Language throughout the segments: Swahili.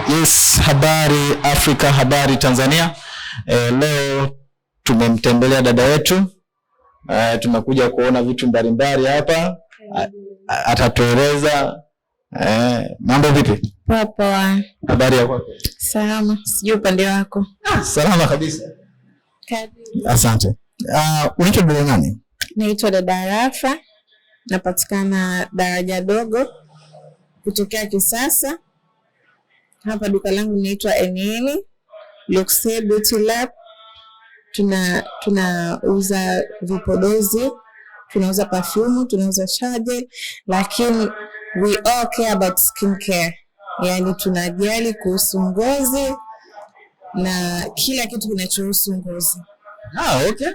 Yes, habari Afrika, habari Tanzania. Leo tumemtembelea dada yetu. Tumekuja kuona vitu mbalimbali hapa. Atatueleza mambo vipi? Poa. Habari yako? Salama. Sijui upande wako. Salama kabisa. Karibu. Asante. Unaitwa dada nani? Naitwa dada Rafa. Napatikana daraja dogo kutokea Kisasa. Hapa duka langu linaitwa Enieni Luxe Beauty Lab. Tunauza vipodozi, tunauza perfume, tunauza charge, lakini we all care about skincare. Yani tunajali kuhusu ngozi na kila kitu kinachohusu ngozi. Okay.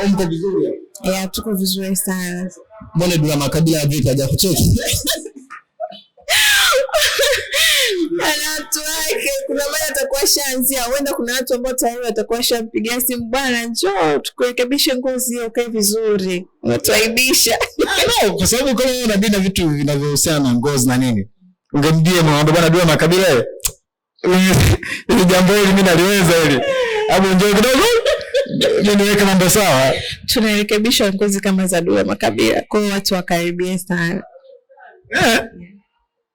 Mko vizuri hapo? Tuko vizuri sana. Mbona Dula Makabila ya vipi haja kucheki? Ana watu wake, kuna mara atakuwa shaanzia, huenda kuna watu ambao tayari watakuwa shampigia simu, bwana njoo tukurekebishe ngozi hiyo kae vizuri. Unatuaibisha. No, kwa sababu kama wewe unabina vitu vinavyohusiana na ngozi na nini, ungemdie mwambie bwana Dula Makabila ili jambo hili mimi naliweza hili. Hapo njoo kidogo. Niweke mambo sawa. Tunarekebisha ngozi kama za Dula Makabila. Kwa hiyo watu wakaribie sana.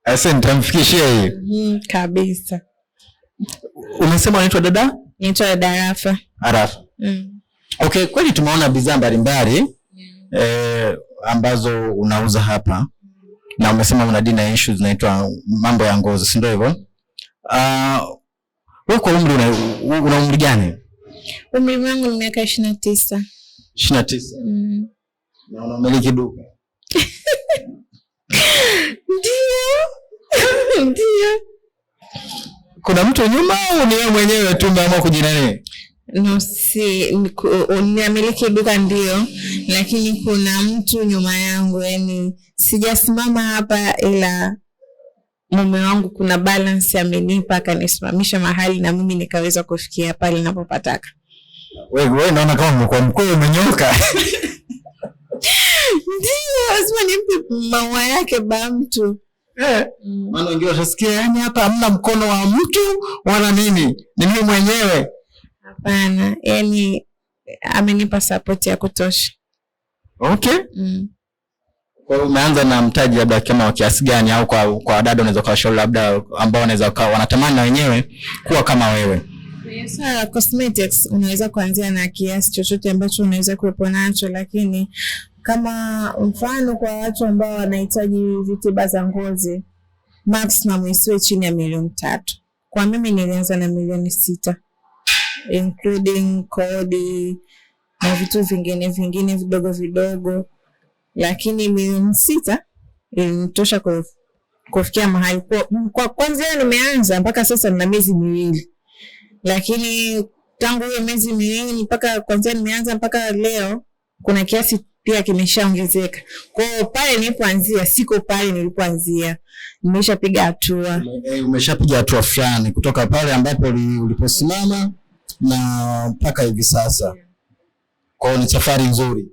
Asante, nitamfikishia hii. Kabisa. Umesema unaitwa dada? Naitwa dada Rafa. Rafa. Okay, kwani tumeona bidhaa mbalimbali ambazo unauza hapa. Na umesema una dina issues zinaitwa mambo ya ngozi, si ndio hivyo? Wewe kwa umri una umri gani? Umri wangu ni miaka 29. 29. Na unamiliki duka? Ndio. Kuna mtu nyuma au ni wewe mwenyewe tu umeamua kujinani? No, ninamiliki duka ndio, lakini kuna mtu nyuma yangu, yani sijasimama hapa, ila mume wangu kuna balance amenipa akanisimamisha mahali na mimi nikaweza kufikia pale ninapopataka. Wewe naona kama umekuwa mkuu umenyoka. Ndio, lazima nimpe maua yake ba mtu. Maana wengine watasikia yani hapa hamna mkono wa mtu wala nini. Ni mimi mwenyewe. Hapana, yani amenipa support ya kutosha. Okay. Kwa hiyo umeanza na mtaji labda kama wa kiasi gani, au kwa dada unaweza kuwashauri labda ambao wanaweza wanatamani na wenyewe kuwa kama wewe? Yes, cosmetics unaweza kuanzia na kiasi chochote ambacho unaweza kuwepo nacho, lakini kama mfano kwa watu ambao wanahitaji vitiba za ngozi, maximum isiwe chini ya 3,000,000. Kwa mimi nilianza na 6,000,000 including kodi na vitu vingine vidogo vidogo, lakini 6,000,000 ilinitosha kufikia mahali kwa kwanza nimeanza mpaka sasa na miezi 2. Lakini tangu hiyo miezi 2 mpaka kwanza nimeanza mpaka leo kuna kiasi pia kimeshaongezeka. Kwa hiyo pale nilipoanzia siko pale nilipoanzia. Nimeshapiga hatua. Umeshapiga hatua fulani kutoka pale ambapo uliposimama na mpaka hivi sasa. Kwa hiyo ni safari nzuri.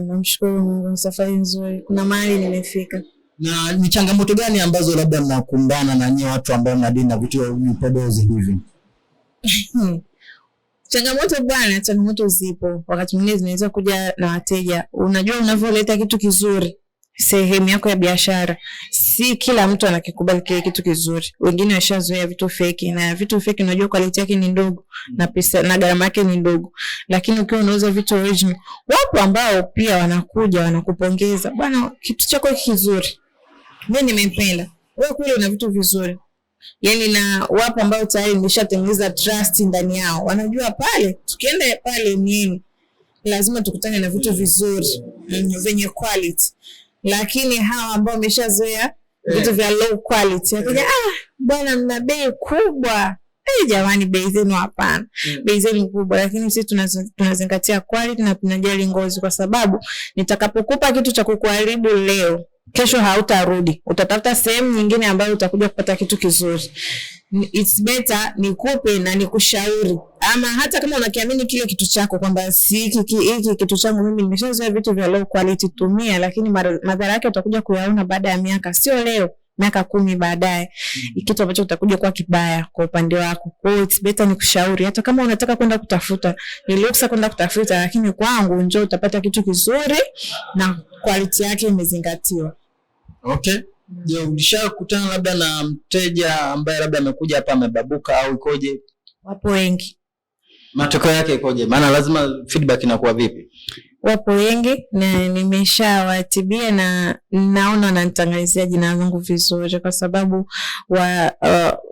Namshukuru Mungu, ni safari nzuri. Kuna mahali nimefika. Na ni changamoto gani ambazo labda mnakumbana na nyinyi watu ambao mnadili na vitu vya vipodozi hivi? Changamoto zipo. Wakati mwingine zinaweza kuja na wateja. Unajua unavyoleta kitu kizuri sehemu yako ya biashara, si kila mtu anakikubali kile kitu kizuri. Wengine washazoea vitu fake, na vitu fake unajua quality yake ni ndogo na pesa na gharama yake ni ndogo. Lakini ukiwa unauza vitu original, wapo ambao pia wanakuja wanakupongeza, bwana kitu chako kizuri, mimi nimependa. Wewe kule una vitu vizuri. Yani na wapo ambao tayari nimeshatengeneza trust ndani yao. Wanajua pale tukienda pale nini lazima tukutane na vitu vizuri venye quality. Lakini hawa ambao wameshazoea vitu vya low quality, akaja bwana mna bei kubwa. Jamani, bei zenu hapana. Bei zenu kubwa, lakini sisi tunazingatia quality na tunajali ngozi, kwa sababu nitakapokupa kitu cha kukuharibu leo, kesho hautarudi. Utatafuta sehemu nyingine ambayo utakuja kupata kitu kizuri. It's better nikupe na nikushauri. Ama hata kama unakiamini kile kitu chako kwamba si hiki kitu changu mimi nimeshazoea vitu vya low quality, tumia, lakini madhara yake utakuja kuyaona baada ya miaka, sio leo. miaka 10 baadaye, kitu ambacho kitakuja kuwa kibaya kwa upande wako. Kwa hiyo it's better nikushauri, hata kama unataka kwenda kutafuta, niliksa kwenda kutafuta, lakini kwangu njoo utapata kitu kizuri na quality yake imezingatiwa. Okay. Je, ulishakutana labda na mteja ambaye labda amekuja hapa amebabuka au ikoje? Wapo wengi. Matokeo yake ikoje? Maana lazima feedback inakuwa vipi? Wapo wengi na nimeshawatibia na naona wananitangazia jina langu vizuri, kwa sababu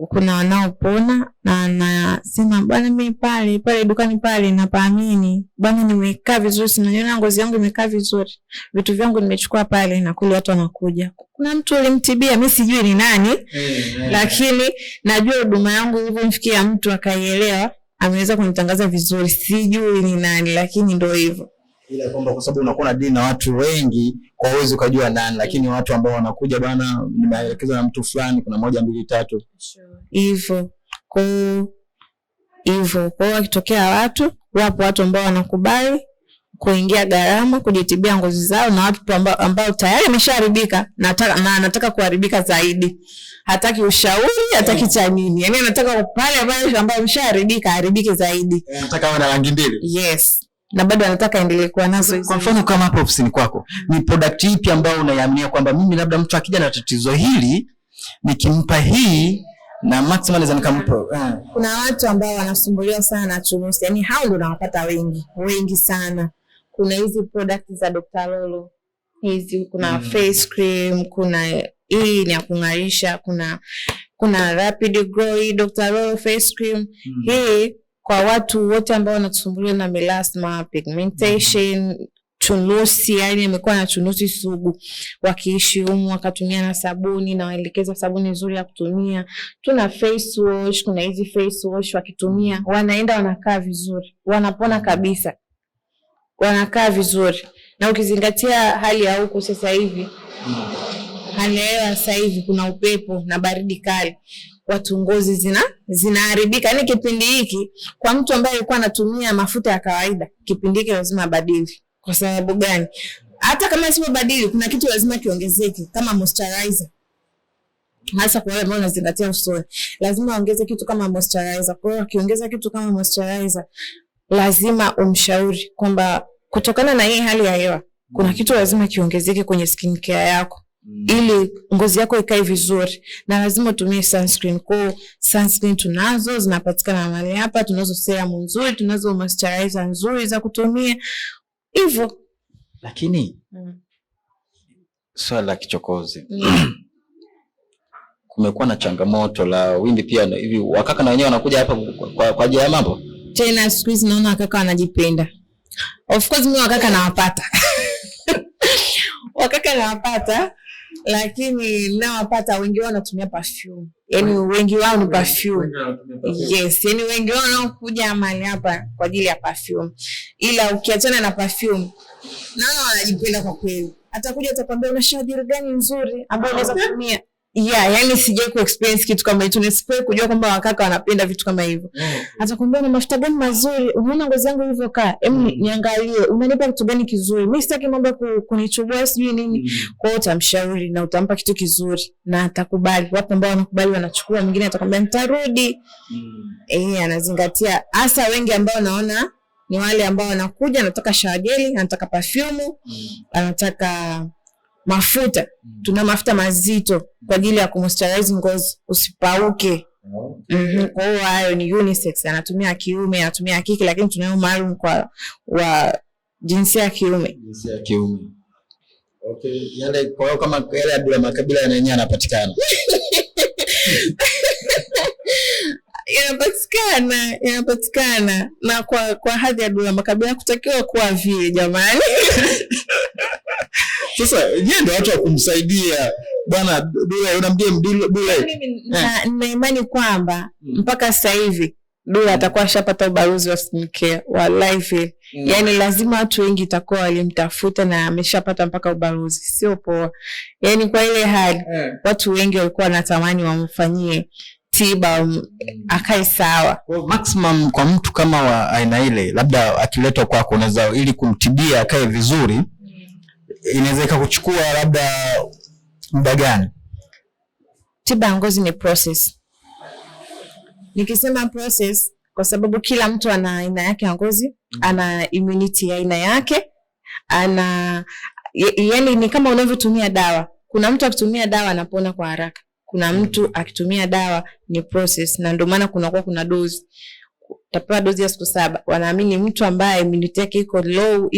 kuna wanaopona na nasema bwana, mimi pale dukani pale napaamini bwana, nimekaa vizuri, sinaona ngozi yangu imekaa vizuri, vitu vyangu nimechukua pale, na kule watu wanakuja. Kuna mtu alimtibia, mimi sijui ni nani, lakini najua huduma yangu ilipomfikia mtu akaielewa, ameweza kunitangaza vizuri. Sijui ni nani, lakini ndio hivyo. Ila kwamba kwa sababu unakuwa na deal na watu wengi, kwa uwezo kujua nani, lakini watu ambao wanakuja bwana, nimeelekezwa na mtu fulani, kuna 1 2 3 hivyo. Kwa wakitokea wapo watu ambao wanakubali kuingia gharama kujitibia ngozi zao, na watu ambao tayari ameshaharibika na anataka kuharibika zaidi. Hataki ushauri, hataki cha nini. Yaani anataka pale ambao ameshaharibika haribike zaidi. Anataka awe na rangi mbili. Yes. Na bado anataka endelee kuwa nazo hizo. Kwa mfano kama hapo ofisini kwako, ni product ipi ambayo unaiaminia kwamba mimi labda mtu akija na tatizo hili nikimpa hii na maximum naweza nikampa? Kuna watu ambao wanasumbuliwa sana na chunusi. Yaani hao ndio nawapata wengi sana. Kuna hizi product za Dr. Lolo. Hizi kuna face cream, kuna hii ni ya kung'arisha, kuna Rapid Glow Dr. Lolo face cream. Hii kwa watu wote ambao wanasumbuliwa na melasma, pigmentation, chunusi, yani imekuwa na chunusi sugu, wakiishi wakatumia na sabuni, na waelekeza sabuni nzuri ya kutumia. Tuna face wash, kuna hizi face wash wakitumia wanaenda wanakaa vizuri, wanapona kabisa, wanakaa vizuri. Na ukizingatia hali ya huko sasa hivi, hali ya hewa sasa hivi kuna upepo na baridi kali, watu ngozi zinaharibika. Yani kipindi hiki kwa mtu ambaye alikuwa anatumia mafuta ya kawaida, kipindi hiki lazima badili. Kwa sababu gani? Hata kama sio badili, kuna kitu lazima kiongezeke, kama moisturizer. Hasa kwa wale ambao wanazingatia usoni, lazima ongeze kitu kama moisturizer. Kwa hiyo ukiongeza kitu kama moisturizer, lazima umshauri kwamba kutokana na hii hali ya hewa, kuna kitu lazima kiongezeke kwenye skin care yako, ili ngozi yako ikae vizuri, na lazima utumie sunscreen. Kwa sunscreen tunazo, zinapatikana mahali hapa, tunazo serum nzuri, tunazo moisturizer nzuri za kutumia hivyo. Lakini swala la kichokozi, kumekuwa na changamoto la wimbi pia hivi, wakaka na wenyewe wanakuja hapa kwa ajili ya mambo tena. Siku hizi naona wakaka wanajipenda. Of course mimi wakaka nawapata wakaka nawapata, lakini nawapata wengi wao wanatumia perfume. Yaani wengi wao ni perfume. Yes, yaani wengi wao wanakuja mahali hapa kwa ajili ya perfume. Ila ukiachana na perfume, naona wanajipenda kwa kweli. Atakuja atakwambia una shauri gani nzuri ambayo unaweza kutumia. Yani sijai ku experience kitu kama hicho, nisipoe kujua kwamba wakaka wanapenda vitu kama hivyo. Atakwambia na mafuta gani mazuri, unaona ngozi yangu ilivyokaa, niangalie, unanipa kitu gani kizuri. Mimi sitaki mambo kunichubua sijui nini. Kwa hiyo utamshauri na utampa kitu kizuri na atakubali. Wapo ambao wanakubali, wanachukua, mwingine atakwambia nitarudi. Anazingatia. Hasa wengi ambao naona ni wale ambao wanakuja anataka shawageli, anataka perfume, anataka mafuta. Tuna mafuta mazito kwa ajili ya kumoisturize ngozi usipauke. Kwa hiyo hayo ni unisex, anatumia kiume, anatumia kike, lakini tunayo maalum kwa wa jinsia ya kiume. Okay, yale kwa hiyo kama yale Dula Makabila yenyewe yanapatikana. Yanapatikana na kwa hadhi ya Dula Makabila kutakiwa kuwa vile jamani. Sasa yeye ndio watu wa kumsaidia bwana Dula, unamjie Dula. Na imani kwamba mpaka sasa hivi Dula atakuwa ashapata ubaruzi wa skincare wa life. Yaani lazima watu wengi itakuwa walimtafuta na ameshapata mpaka ubaruzi. Sio poa. Yaani kwa ile hali watu wengi walikuwa wanatamani wamfanyie tiba akae sawa. Maximum kwa mtu kama wa aina ile, labda akiletwa kwako unaweza ili kumtibia akae vizuri, inaweza kuchukua labda muda gani? tiba ya ngozi ni process. Nikisema process kwa sababu kila mtu ana aina yake ya ngozi, ana immunity ya aina yake, yani ni kama unavyotumia dawa. Kuna mtu akitumia dawa anapona kwa haraka. Kuna mtu akitumia dawa ni process, na ndio maana kuna dozi. Utapewa dozi ya siku 7. Wanaamini mtu ambaye immunity yake iko low,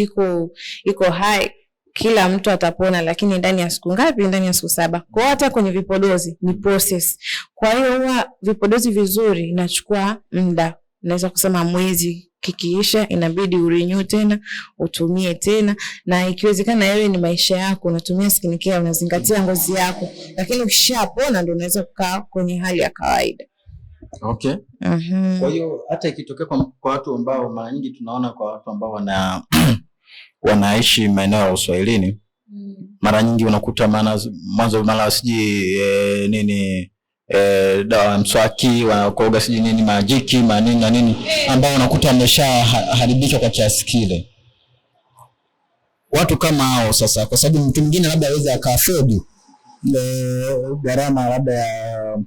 iko high, kila mtu atapona, lakini ndani ya siku ngapi? Ndani ya siku 7. Kwa hata kwenye vipodozi ni process. Kwa hiyo huwa vipodozi vizuri inachukua muda. Naweza kusema mwezi, kikiisha inabidi urenew tena, utumie tena, na ikiwezekana wewe ni maisha yako unatumia skincare, unazingatia ngozi yako, lakini ukishapona ndio unaweza kukaa kwenye hali ya kawaida. Okay. Kwa hiyo hata ikitokea kwa watu ambao mara nyingi tunaona kwa watu ambao wanaishi maeneo ya Uswahilini, mara nyingi unakuta mara siji dawa mswaki, wanakoga siji nini, majiki, manini na nini, ambao unakuta ameshaharibika kwa kiasi kile. Watu kama hao sasa, kwa sababu mtu mwingine labda aweze akaafodi gharama labda ya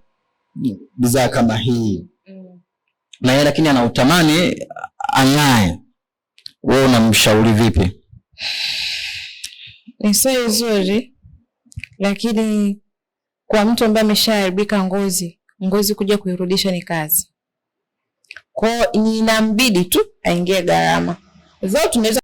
bidhaa kama hii, na yeye lakini anautamani angae, wewe unamshauri vipi? Ni sawa nzuri, lakini kwa mtu ambaye ameshaharibika ngozi kuja kuirudisha ni kazi. Kwa hiyo inambidi tu aingie gharama. Zote tunaweza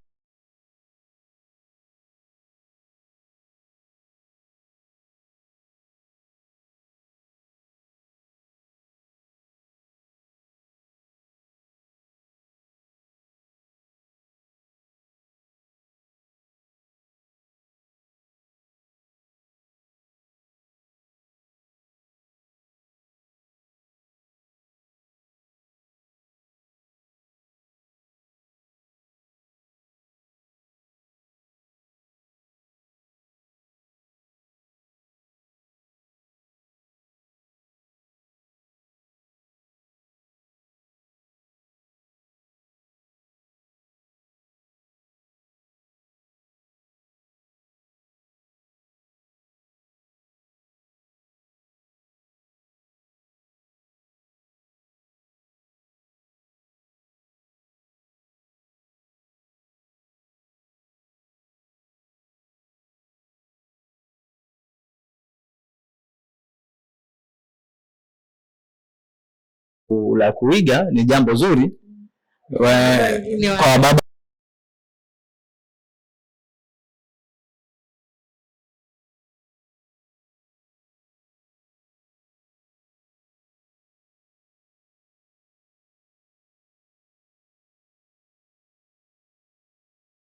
la kuiga ni jambo zuri kwa baba